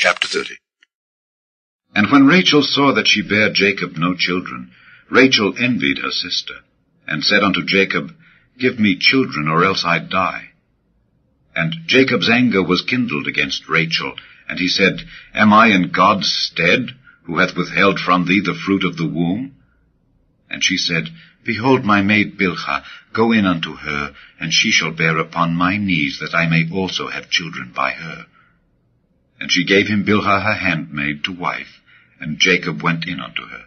Chapter 30. And when Rachel saw that she bare Jacob no children, Rachel envied her sister, and said unto Jacob, Give me children, or else I die. And Jacob's anger was kindled against Rachel, and he said, Am I in God's stead, who hath withheld from thee the fruit of the womb? And she said, Behold my maid Bilhah, go in unto her, and she shall bear upon my knees, that I may also have children by her. And she gave him Bilhah her handmaid to wife, and Jacob went in unto her.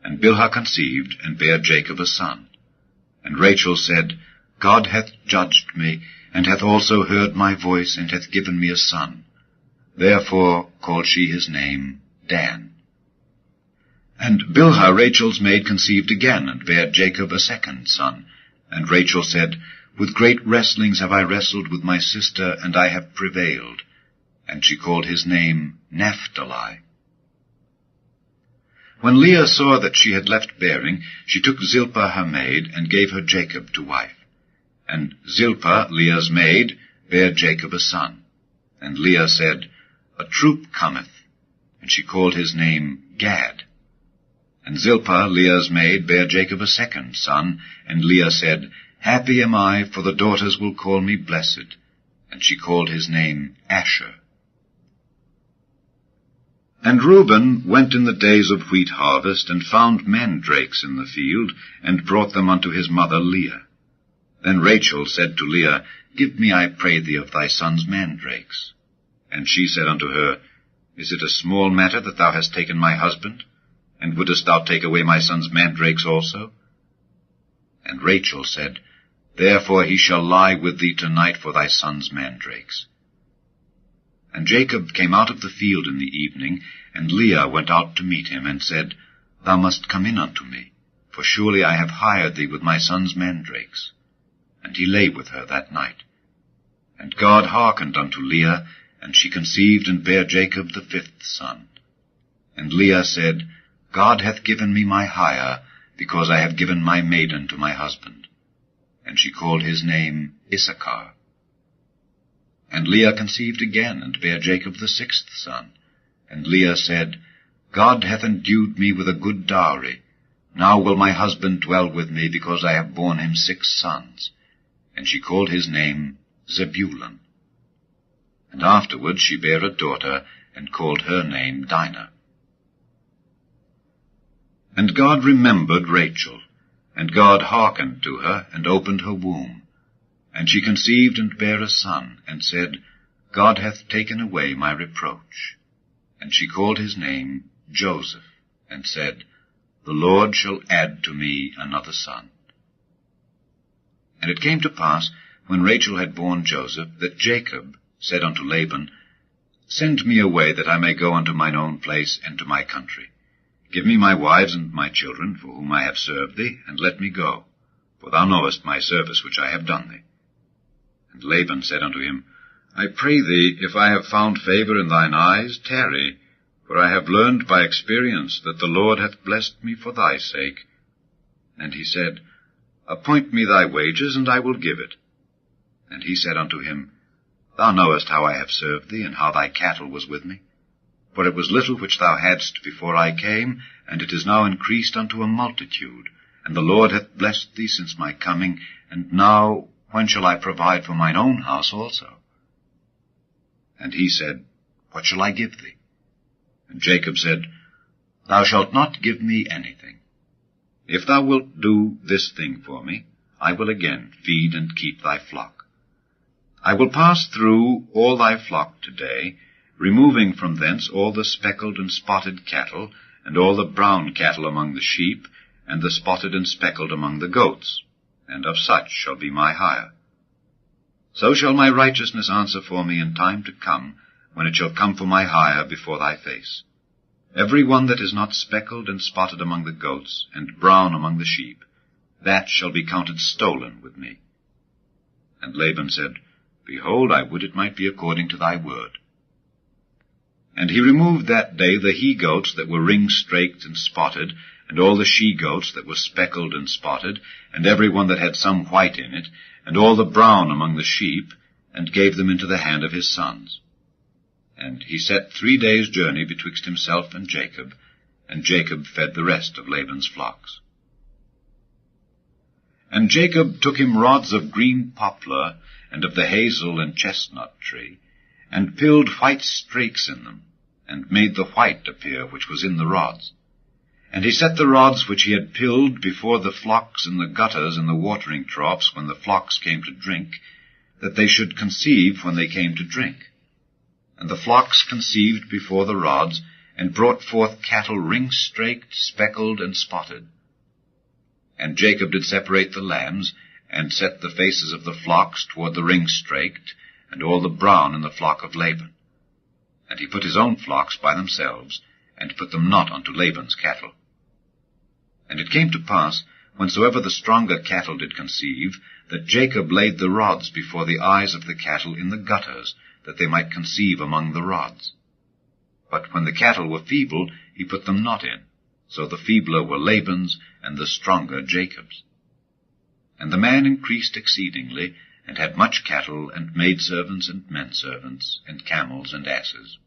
And Bilhah conceived, and bare Jacob a son. And Rachel said, God hath judged me, and hath also heard my voice, and hath given me a son. Therefore called she his name Dan. And Bilhah Rachel's maid conceived again, and bare Jacob a second son. And Rachel said, With great wrestlings have I wrestled with my sister, and I have prevailed. And she called his name Naphtali. When Leah saw that she had left bearing, she took Zilpah her maid, and gave her Jacob to wife. And Zilpah, Leah's maid, bare Jacob a son. And Leah said, A troop cometh. And she called his name Gad. And Zilpah, Leah's maid, bare Jacob a second son. And Leah said, Happy am I, for the daughters will call me blessed. And she called his name Asher. And Reuben went in the days of wheat harvest, and found mandrakes in the field, and brought them unto his mother Leah. Then Rachel said to Leah, Give me, I pray thee, of thy son's mandrakes. And she said unto her, Is it a small matter that thou hast taken my husband? And wouldest thou take away my son's mandrakes also? And Rachel said, Therefore he shall lie with thee tonight for thy son's mandrakes. And Jacob came out of the field in the evening, and Leah went out to meet him, and said, Thou must come in unto me, for surely I have hired thee with my son's mandrakes. And he lay with her that night. And God hearkened unto Leah, and she conceived and bare Jacob the fifth son. And Leah said, God hath given me my hire, because I have given my maiden to my husband. And she called his name Issachar. And Leah conceived again, and bare Jacob the sixth son. And Leah said, God hath endued me with a good dowry. Now will my husband dwell with me, because I have borne him 6 sons. And she called his name Zebulun. And afterward she bare a daughter, and called her name Dinah. And God remembered Rachel, and God hearkened to her, and opened her womb. And she conceived and bare a son, and said, God hath taken away my reproach. And she called his name Joseph, and said, The Lord shall add to me another son. And it came to pass, when Rachel had borne Joseph, that Jacob said unto Laban, Send me away, that I may go unto mine own place and to my country. Give me my wives and my children, for whom I have served thee, and let me go, for thou knowest my service which I have done thee. And Laban said unto him, I pray thee, if I have found favor in thine eyes, tarry, for I have learned by experience that the Lord hath blessed me for thy sake. And he said, Appoint me thy wages, and I will give it. And he said unto him, Thou knowest how I have served thee, and how thy cattle was with me. For it was little which thou hadst before I came, and it is now increased unto a multitude. And the Lord hath blessed thee since my coming, and now when shall I provide for mine own house also? And he said, What shall I give thee? And Jacob said, Thou shalt not give me anything. If thou wilt do this thing for me, I will again feed and keep thy flock. I will pass through all thy flock today, removing from thence all the speckled and spotted cattle, and all the brown cattle among the sheep, and the spotted and speckled among the goats, and of such shall be my hire. So shall my righteousness answer for me in time to come, when it shall come for my hire before thy face. Every one that is not speckled and spotted among the goats, and brown among the sheep, that shall be counted stolen with me. And Laban said, Behold, I would it might be according to thy word. And he removed that day the he-goats that were ring-straked and spotted, and all the she-goats that were speckled and spotted, and every one that had some white in it, and all the brown among the sheep, and gave them into the hand of his sons. And he set 3 days' journey betwixt himself and Jacob fed the rest of Laban's flocks. And Jacob took him rods of green poplar, and of the hazel and chestnut tree, and pilled white strakes in them, and made the white appear which was in the rods. And he set the rods which he had pilled before the flocks in the gutters and the watering troughs when the flocks came to drink, that they should conceive when they came to drink. And the flocks conceived before the rods, and brought forth cattle ring-straked, speckled, and spotted. And Jacob did separate the lambs, and set the faces of the flocks toward the ring-straked, and all the brown in the flock of Laban. And he put his own flocks by themselves, and put them not unto Laban's cattle. And it came to pass, whensoever the stronger cattle did conceive, that Jacob laid the rods before the eyes of the cattle in the gutters, that they might conceive among the rods. But when the cattle were feeble, he put them not in. So the feebler were Laban's, and the stronger Jacob's. And the man increased exceedingly, and had much cattle, and maidservants, and menservants, and camels, and asses.